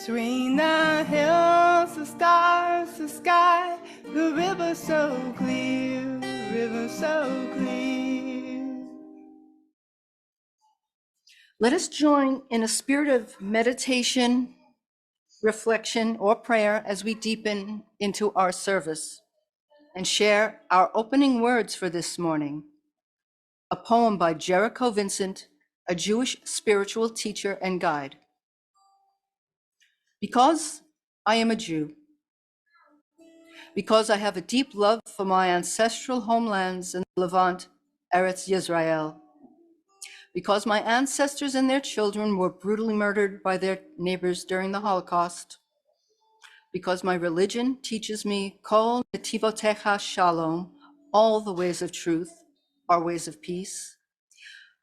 Between the hills, the stars, the sky, the river so clear, river so clear. Let us join in a spirit of meditation, reflection, or prayer as we deepen into our service and share our opening words for this morning. A poem by Jericho Vincent, a Jewish spiritual teacher and guide. Because I am a Jew, because I have a deep love for my ancestral homelands in Levant, Eretz Yisrael, because my ancestors and their children were brutally murdered by their neighbors during the Holocaust, because my religion teaches me kol netivotecha shalom, all the ways of truth are ways of peace,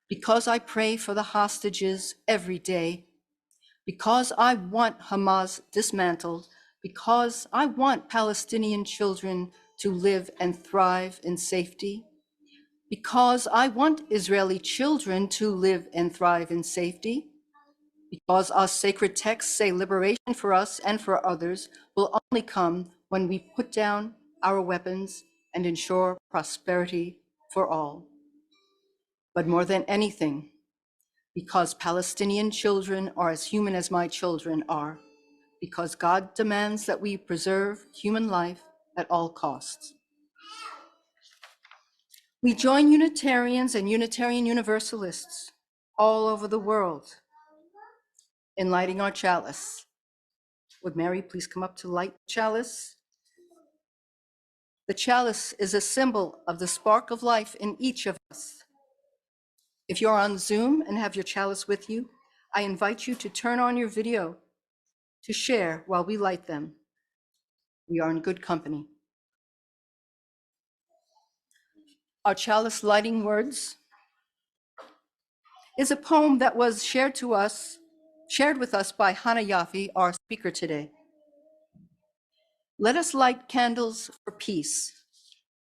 because I pray for the hostages every day, because I want Hamas dismantled, because I want Palestinian children to live and thrive in safety, because I want Israeli children to live and thrive in safety, because our sacred texts say liberation for us and for others will only come when we put down our weapons and ensure prosperity for all. But more than anything, because Palestinian children are as human as my children are, because God demands that we preserve human life at all costs. We join Unitarians and Unitarian Universalists all over the world in lighting our chalice. Would Mary please come up to light the chalice? The chalice is a symbol of the spark of life in each of us. If you're on Zoom and have your chalice with you, I invite you to turn on your video to share while we light them. We are in good company. Our chalice lighting words is a poem that was shared with us by Hanna Yaffe, our speaker today. Let us light candles for peace.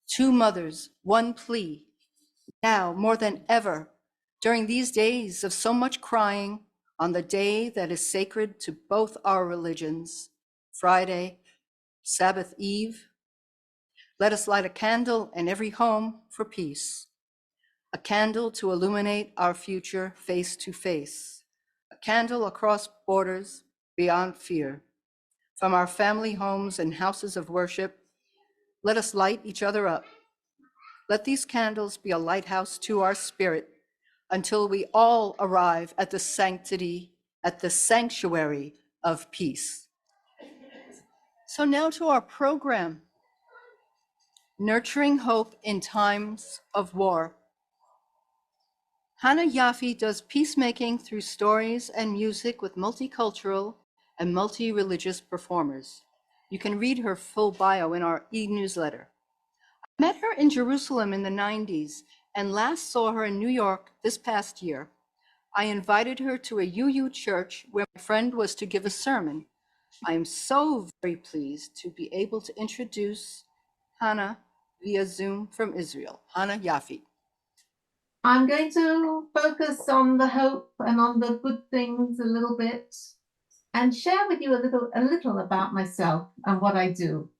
Two mothers, one plea. Now, more than ever, during these days of so much crying, on the day that is sacred to both our religions, Friday, Sabbath Eve, let us light a candle in every home for peace, a candle to illuminate our future face to face, a candle across borders beyond fear. From our family homes and houses of worship, let us light each other up. Let these candles be a lighthouse to our spirit until we all arrive at the sanctuary of peace. So now to our program, Nurturing Hope in Times of War. Hanna Yaffe does peacemaking through stories and music with multicultural and multi-religious performers. You can read her full bio in our e-newsletter. I met her in Jerusalem in the 90s and last saw her in New York this past year. I invited her to a UU church where my friend was to give a sermon. I am so very pleased to be able to introduce Hanna via Zoom from Israel. Hanna Yaffe. I'm going to focus on the hope and on the good things a little bit and share with you a little about myself and what I do.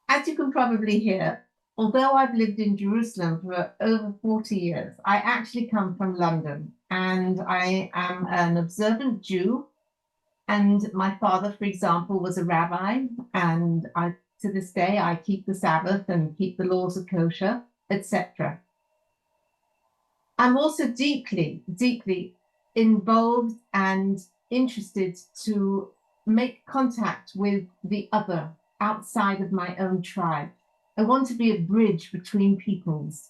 As you can probably hear, although I've lived in Jerusalem for over 40 years, I actually come from London, and I am an observant Jew. And my father, for example, was a rabbi, and to this day, I keep the Sabbath and keep the laws of kosher, etc. I'm also deeply, deeply involved and interested to make contact with the other outside of my own tribe. I want to be a bridge between peoples.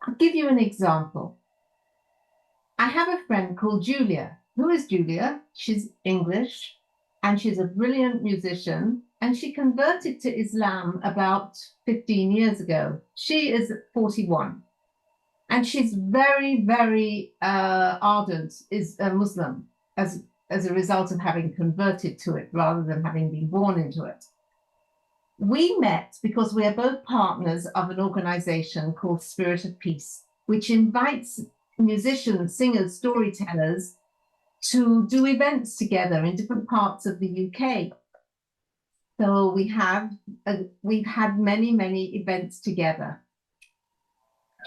I'll give you an example. I have a friend called Julia. Who is Julia? She's English and she's a brilliant musician, and she converted to Islam about 15 years ago. She is 41 and she's very, very ardent, is a Muslim as a result of having converted to it rather than having been born into it. We met because we are both partners of an organization called Spirit of Peace, which invites musicians, singers, storytellers to do events together in different parts of the UK. So we've had many events together.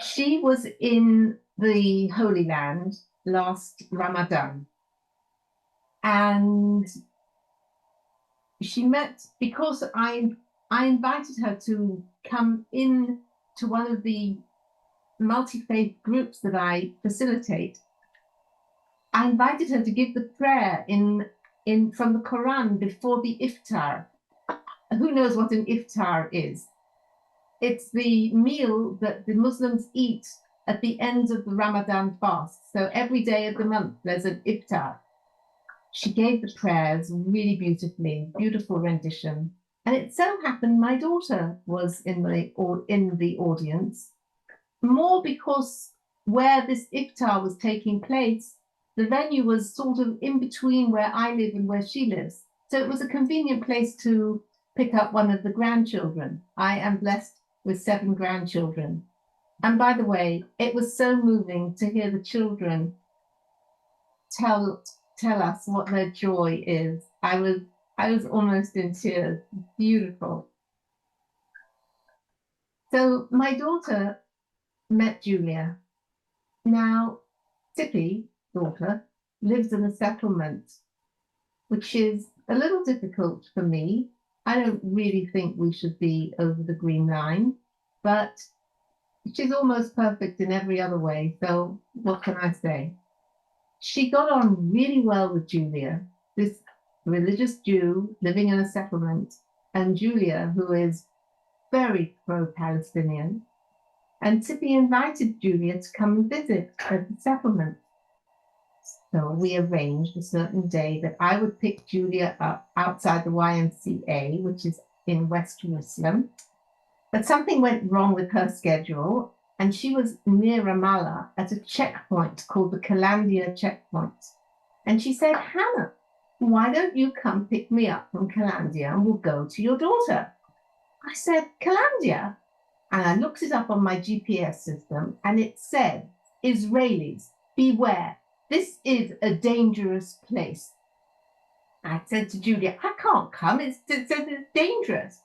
She was in the Holy Land last Ramadan, and she met, because I invited her to come in to one of the multi-faith groups that I facilitate. I invited her to give the prayer in from the Quran before the iftar. Who knows what an iftar is? It's the meal that the Muslims eat at the end of the Ramadan fast. So every day of the month, there's an iftar. She gave the prayers really beautifully, beautiful rendition. And it so happened my daughter was in the audience, more because where this iftar was taking place, the venue was sort of in between where I live and where she lives. So it was a convenient place to pick up one of the grandchildren. I am blessed with 7 grandchildren. And by the way, it was so moving to hear the children tell us what their joy is. I was almost in tears. Beautiful. So my daughter met Julia. Now, Tippy, daughter, lives in a settlement, which is a little difficult for me. I don't really think we should be over the green line, but she's almost perfect in every other way. So what can I say? She got on really well with Julia, this religious Jew living in a settlement, and Julia, who is very pro-Palestinian. And Tippy invited Julia to come and visit at the settlement. So we arranged a certain day that I would pick Julia up outside the YMCA, which is in West Jerusalem. But something went wrong with her schedule, and she was near Ramallah at a checkpoint called the Calandia checkpoint. And she said, Hannah, why don't you come pick me up from Calandia and we'll go to your daughter? I said, Calandia? And I looked it up on my GPS system, and it said, Israelis, beware. This is a dangerous place. I said to Julia, I can't come. It's dangerous.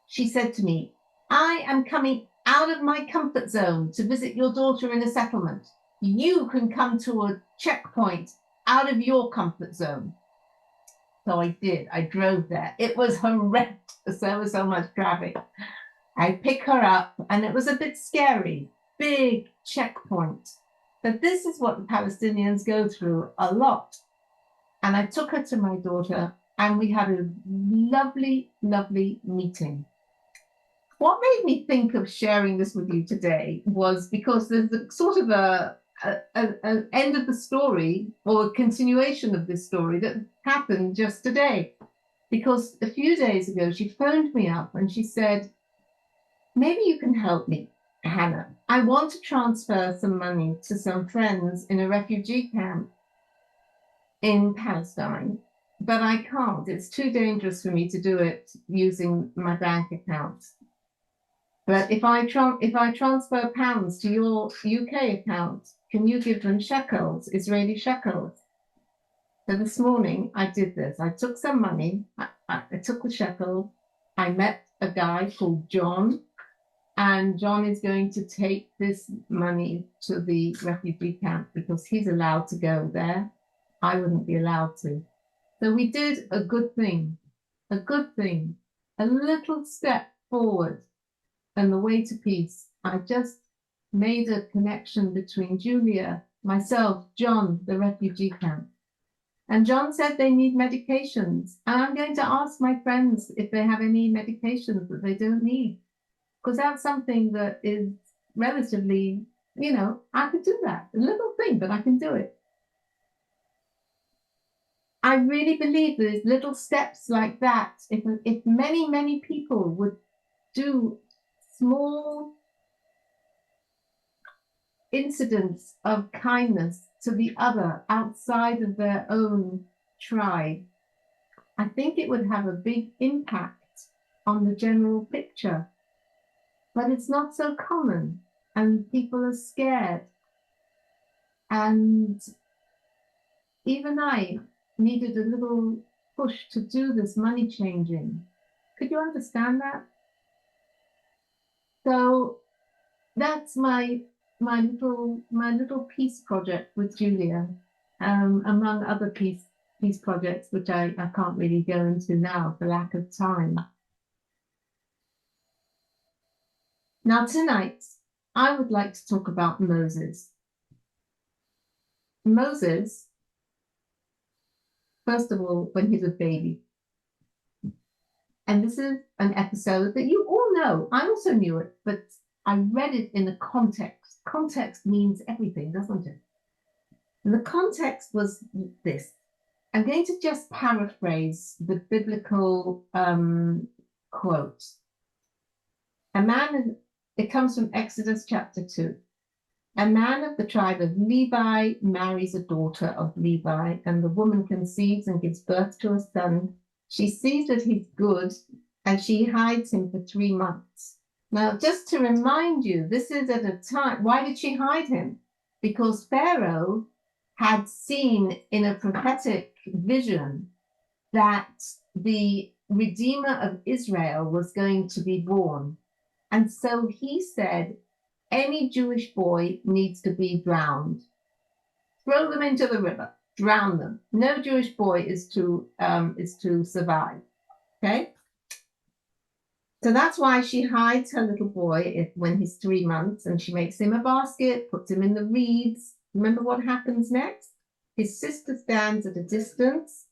She said to me, I am coming out of my comfort zone to visit your daughter in a settlement. You can come to a checkpoint out of your comfort zone. So I did. I drove there. It was horrendous. There was so much traffic. I pick her up, and it was a bit scary. Big checkpoint. But this is what the Palestinians go through a lot. And I took her to my daughter, and we had a lovely, lovely meeting. What made me think of sharing this with you today was because there's a sort of an end of the story, or a continuation of this story that happened just today. Because a few days ago, she phoned me up and she said, maybe you can help me, Hannah. I want to transfer some money to some friends in a refugee camp in Palestine, but I can't. It's too dangerous for me to do it using my bank account. But if I transfer pounds to your UK account, can you give them shekels, Israeli shekels? So this morning I did this. I took some money, I took the shekel, I met a guy called John, and John is going to take this money to the refugee camp because he's allowed to go there. I wouldn't be allowed to. So we did a good thing, a little step forward on the way to peace. I just made a connection between Julia, myself, John, the refugee camp. And John said they need medications. And I'm going to ask my friends if they have any medications that they don't need. Because that's something that is relatively, I could do that. A little thing, but I can do it. I really believe there's little steps like that. If many people would do small incidents of kindness to the other outside of their own tribe, I think it would have a big impact on the general picture. But it's not so common, and people are scared. And even I needed a little push to do this money changing. Could you understand that? So that's my little peace project with Julia, among other peace projects, which I can't really go into now for lack of time. Now tonight, I would like to talk about Moses. Moses, first of all, when he's a baby. And this is an episode that you all know. I also knew it, but I read it in a context. Context means everything, doesn't it? And the context was this. I'm going to just paraphrase the biblical quote. A man, it comes from Exodus chapter 2. A man of the tribe of Levi marries a daughter of Levi, and the woman conceives and gives birth to a son. She sees that he's good, and she hides him for 3 months. Now, just to remind you, this is at a time, why did she hide him? Because Pharaoh had seen in a prophetic vision that the Redeemer of Israel was going to be born. And so he said, any Jewish boy needs to be drowned. Throw them into the river, drown them. No Jewish boy is to survive. Okay? So that's why she hides her little boy when he's 3 months, and she makes him a basket, puts him in the reeds. Remember what happens next? His sister stands at a distance,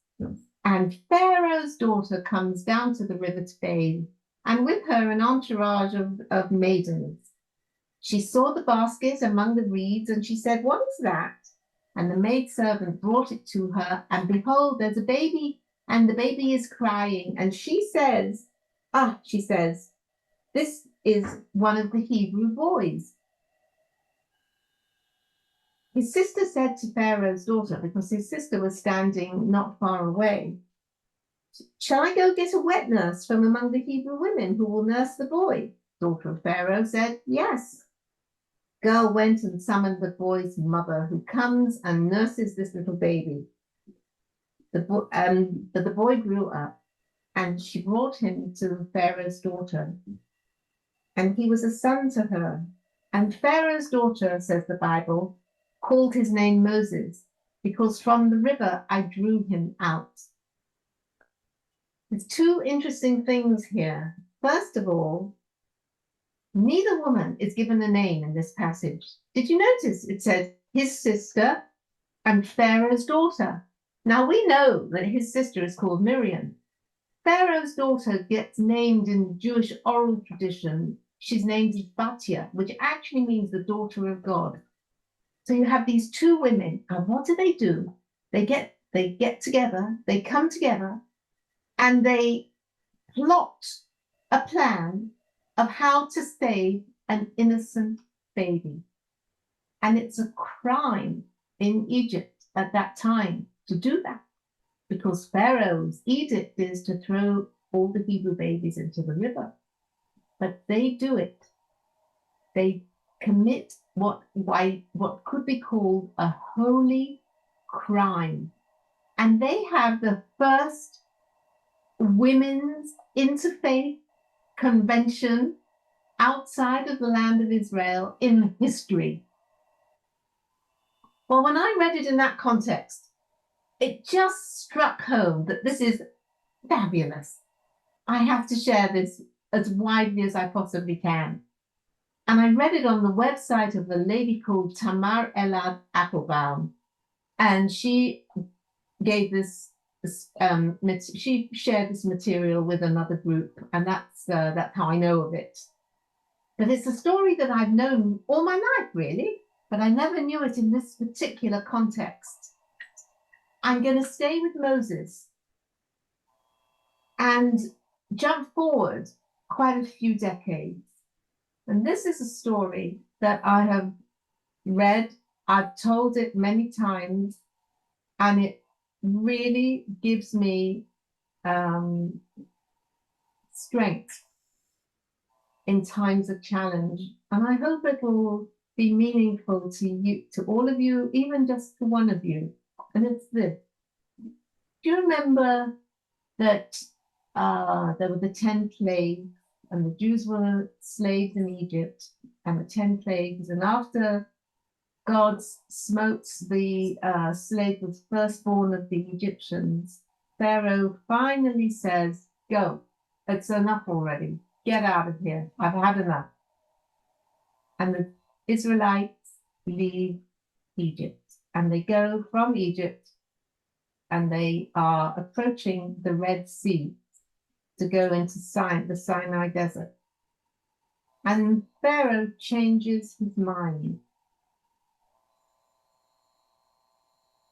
and Pharaoh's daughter comes down to the river to bathe, and with her an entourage of maidens. She saw the basket among the reeds, and she said, what is that? And the maidservant brought it to her, and behold, there's a baby, and the baby is crying. And she says, this is one of the Hebrew boys. His sister said to Pharaoh's daughter, because his sister was standing not far away, shall I go get a wet nurse from among the Hebrew women who will nurse the boy? Daughter of Pharaoh said, yes. Girl went and summoned the boy's mother, who comes and nurses this little baby. But the boy grew up, and she brought him to Pharaoh's daughter, and he was a son to her. And Pharaoh's daughter, says the Bible, called his name Moses, because from the river I drew him out. There's 2 interesting things here. First of all, neither woman is given a name in this passage. Did you notice it said his sister and Pharaoh's daughter? Now we know that his sister is called Miriam. Pharaoh's daughter gets named in the Jewish oral tradition. She's named Batya, which actually means the daughter of God. So you have these 2 women, and what do? They get together, they come together, and they plot a plan of how to save an innocent baby. And it's a crime in Egypt at that time to do that, because Pharaoh's edict is to throw all the Hebrew babies into the river. But they do it. They commit what could be called a holy crime. And they have the first women's interfaith convention outside of the land of Israel in history. Well, when I read it in that context, it just struck home that this is fabulous. I have to share this as widely as I possibly can. And I read it on the website of a lady called Tamar Elad Applebaum, and she gave she shared this material with another group, and that's how I know of it. But it's a story that I've known all my life, really, but I never knew it in this particular context. I'm going to stay with Moses and jump forward quite a few decades. And this is a story that I have read, I've told it many times, and it really gives me strength in times of challenge. And I hope it will be meaningful to you, to all of you, even just to one of you. and it's this. Do you remember that there were the 10 plagues, and the Jews were slaves in Egypt, and the 10 plagues, and after God smote the slave was firstborn of the Egyptians, Pharaoh finally says, go, it's enough already, get out of here, I've had enough. And the Israelites leave Egypt, and they go from Egypt, and they are approaching the Red Sea to go into the Sinai Desert. And Pharaoh changes his mind.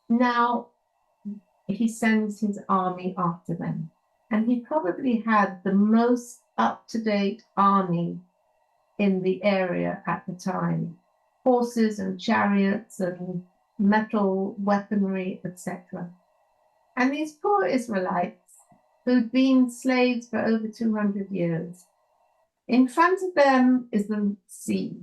Now he sends his army after them. And he probably had the most up-to-date army in the area at the time. Horses and chariots and metal weaponry, etc. And these poor Israelites, who'd been slaves for over 200 years, in front of them is the sea.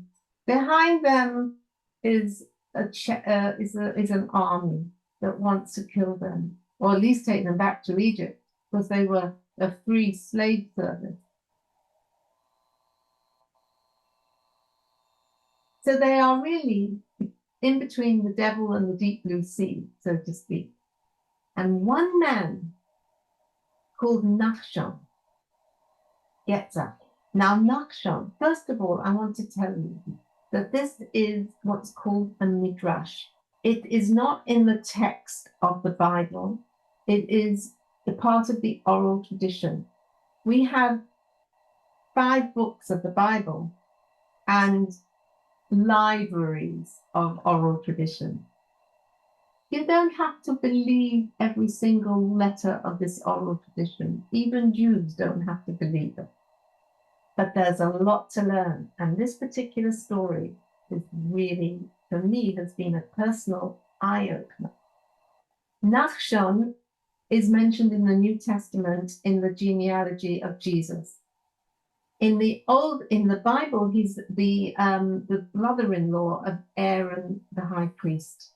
Behind them is an army that wants to kill them, or at least take them back to Egypt, because they were a free slave service. So they are really in between the devil and the deep blue sea, so to speak. And one man called Nachshon gets up. Now, Nachshon, first of all, I want to tell you that this is what's called a midrash. It is not in the text of the Bible. It is a part of the oral tradition. We have 5 books of the Bible and libraries of oral tradition. You don't have to believe every single letter of this oral tradition. Even Jews don't have to believe it. But there's a lot to learn. And this particular story is really, for me, has been a personal eye-opener. Nachshon is mentioned in the New Testament in the genealogy of Jesus. In the Bible, he's the brother-in-law of Aaron, the high priest.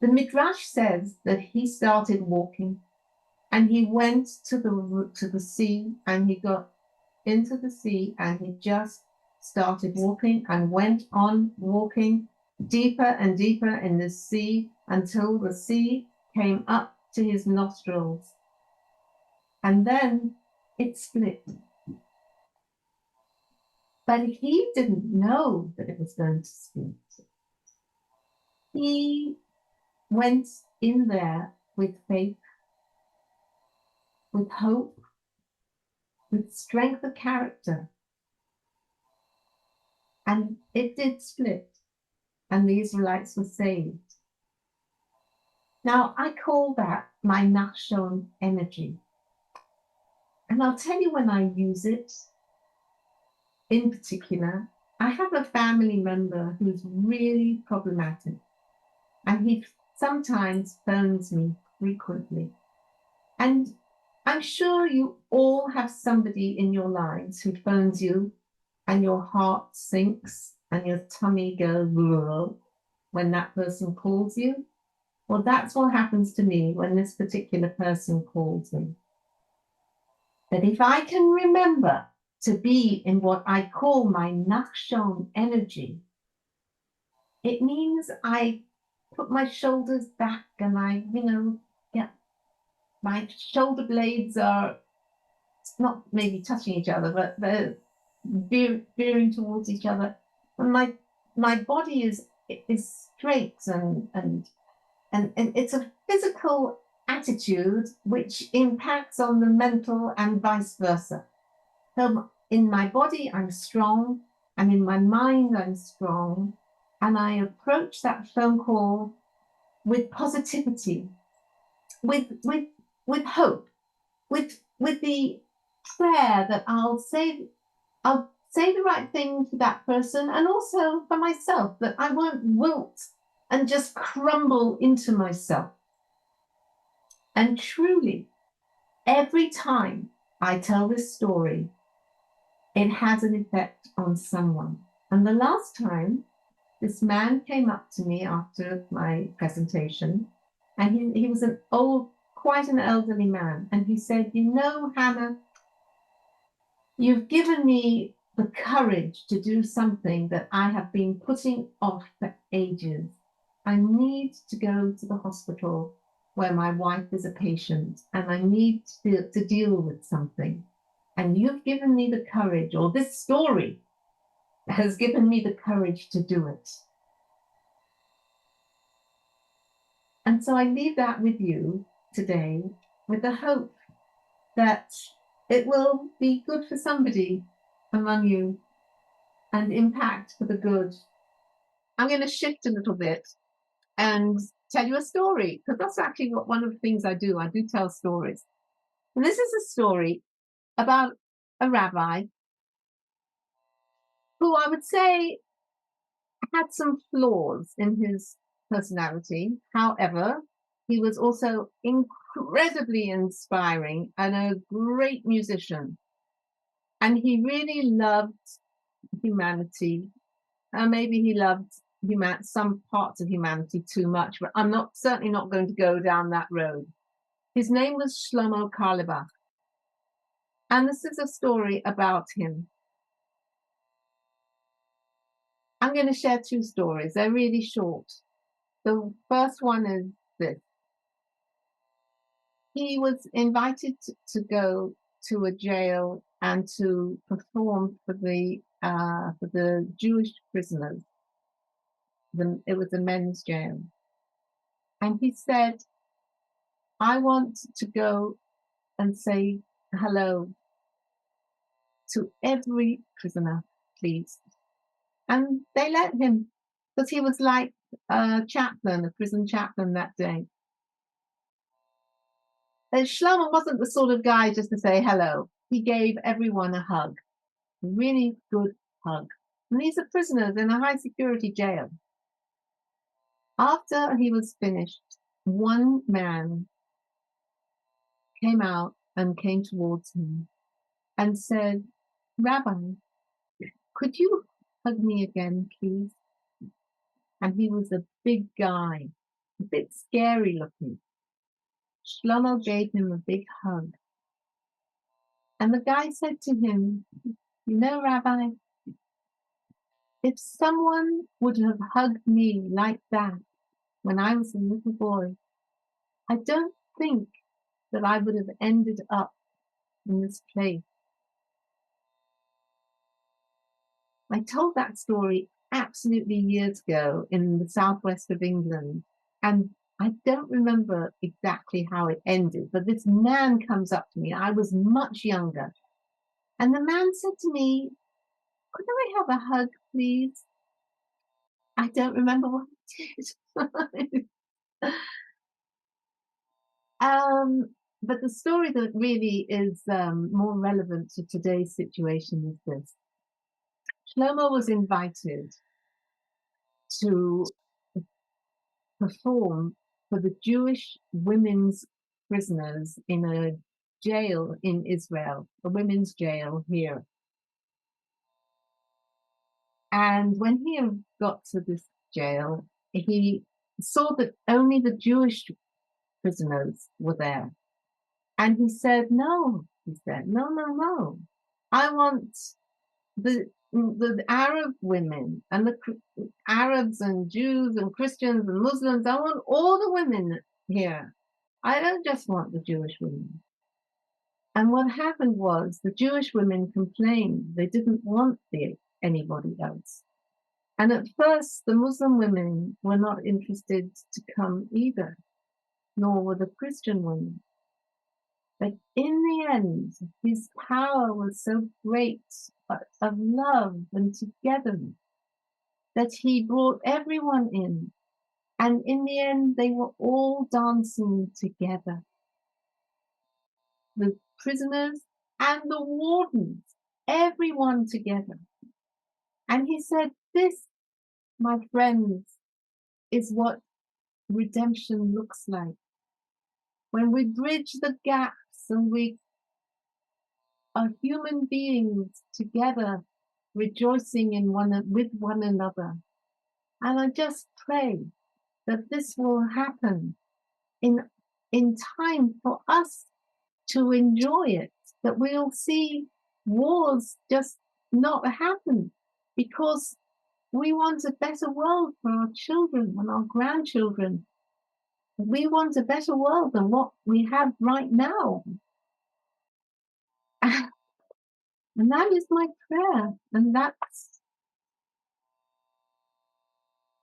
The Midrash says that he started walking, and he went to the sea, and he got into the sea, and he just started walking and went on walking deeper and deeper in the sea until the sea came up to his nostrils. And then it split. But he didn't know that it was going to split. He went in there with faith, with hope, with strength of character. And it did split, and the Israelites were saved. Now, I call that my Nachshon energy. And I'll tell you when I use it. In particular, I have a family member who's really problematic, and he sometimes phones me frequently. And I'm sure you all have somebody in your lives who phones you and your heart sinks and your tummy goes when that person calls you. Well, that's what happens to me when this particular person calls me. That if I can remember to be in what I call my Nachshon energy, it means I put my shoulders back and my shoulder blades are not maybe touching each other, but they're veering towards each other. And my body is straight and it's a physical attitude which impacts on the mental and vice versa. So in my body, I'm strong, and in my mind, I'm strong, and I approach that phone call with positivity, with hope, with the prayer that I'll say the right thing to that person, and also for myself, that I won't wilt and just crumble into myself. And truly, every time I tell this story, it has an effect on someone. And the last time this man came up to me after my presentation, and he was quite an elderly man, and he said, "You know, Hannah, you've given me the courage to do something that I have been putting off for ages. I need to go to the hospital where my wife is a patient, and I need to deal with something. And you've given me the courage, or this story has given me the courage to do it." And so I leave that with you today, with the hope that it will be good for somebody among you and impact for the good. I'm going to shift a little bit and tell you a story, because that's actually one of the things I do. I do tell stories. And this is a story about a rabbi who I would say had some flaws in his personality. However, he was also incredibly inspiring and a great musician. And he really loved humanity. Maybe he loved some parts of humanity too much, but I'm certainly not going to go down that road. His name was Shlomo Carlebach. And this is a story about him. I'm going to share two stories. They're really short. The first one is this. He was invited to go to a jail and to perform for the Jewish prisoners. It was a men's jail. And he said, "I want to go and say hello to every prisoner, please." And they let him, because he was like a chaplain, a prison chaplain that day. And Shlomo wasn't the sort of guy just to say hello. He gave everyone a hug, a really good hug. And these are prisoners in a high security jail. After he was finished, one man came out and came towards him and said, "Rabbi, could you hug me again, please?" And he was a big guy, a bit scary looking. Shlomo gave him a big hug. And the guy said to him, "You know, Rabbi, if someone would have hugged me like that when I was a little boy, I don't think that I would have ended up in this place." I told that story absolutely years ago in the southwest of England, and I don't remember exactly how it ended, but this man comes up to me. I was much younger. And the man said to me, "Could I have a hug, please?" I don't remember what it did. But the story that really is more relevant to today's situation is this. Shlomo was invited to perform for the Jewish women's prisoners in a jail in Israel, a women's jail here. And when he got to this jail, he saw that only the Jewish prisoners were there. And he said, "No," he said, no. I want the Arab women and the Arabs and Jews and Christians and Muslims. I want all the women here. I don't just want the Jewish women." And what happened was the Jewish women complained they didn't want anybody else. And at first, the Muslim women were not interested to come either, nor were the Christian women. But in the end, his power was so great of love and togetherness that he brought everyone in. And in the end, they were all dancing together. The prisoners and the wardens, everyone together. And he said, "This, my friends, is what redemption looks like. When we bridge the gaps and we are human beings together, rejoicing with one another. And I just pray that this will happen in time for us to enjoy it, that we'll see wars just not happen, because we want a better world for our children and our grandchildren. We want a better world than what we have right now. And that is my prayer. And that's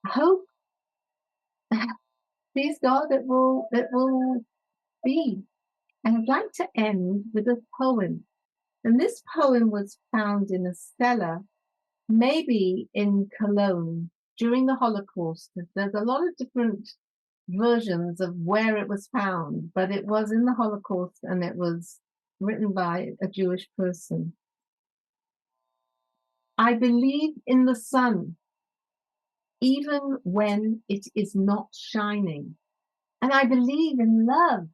hope. Please God, it will be. And I'd like to end with a poem. And this poem was found in a cellar, maybe in Cologne during the Holocaust. There's a lot of different versions of where it was found, but it was in the Holocaust and it was written by a Jewish person. I believe in the sun, even when it is not shining. And I believe in love,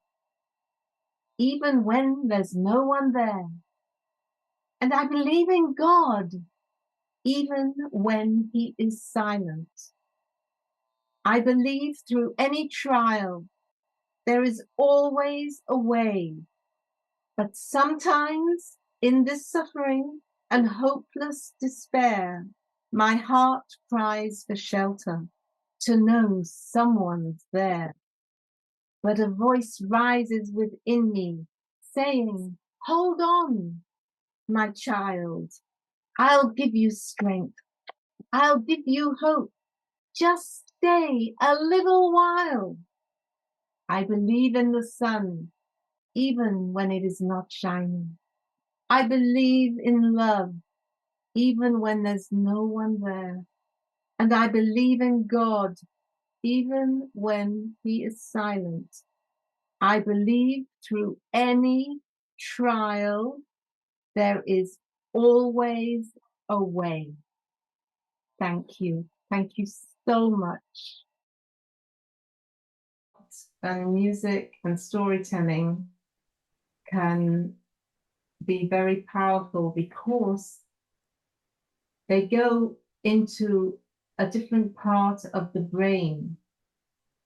even when there's no one there. And I believe in God, even when he is silent. I believe through any trial, there is always a way. But sometimes in this suffering and hopeless despair, my heart cries for shelter, to know someone's there. But a voice rises within me, saying, hold on, my child. I'll give you strength. I'll give you hope. Just stay a little while. I believe in the sun, even when it is not shining. I believe in love, even when there's no one there. And I believe in God, even when he is silent. I believe through any trial, there is always a way. Thank you. Thank you so much. And music and storytelling can be very powerful because they go into a different part of the brain.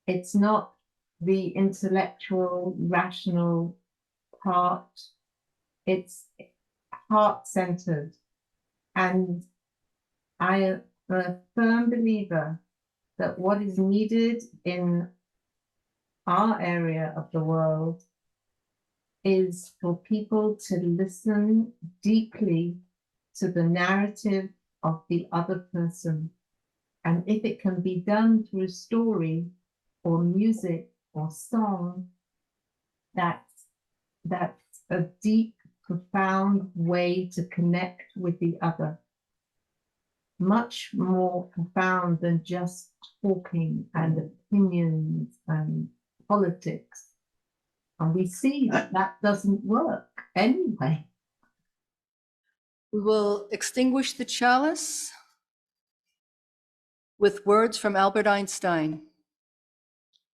It's not the intellectual, rational part. It's heart-centered. And I am a firm believer that what is needed in our area of the world is for people to listen deeply to the narrative of the other person. And if it can be done through story or music or song, that's a deep, profound way to connect with the other. Much more profound than just talking and opinions and politics. And we see that that doesn't work anyway. We will extinguish the chalice with words from Albert Einstein.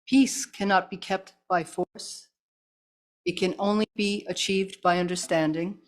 Peace cannot be kept by force. It can only be achieved by understanding.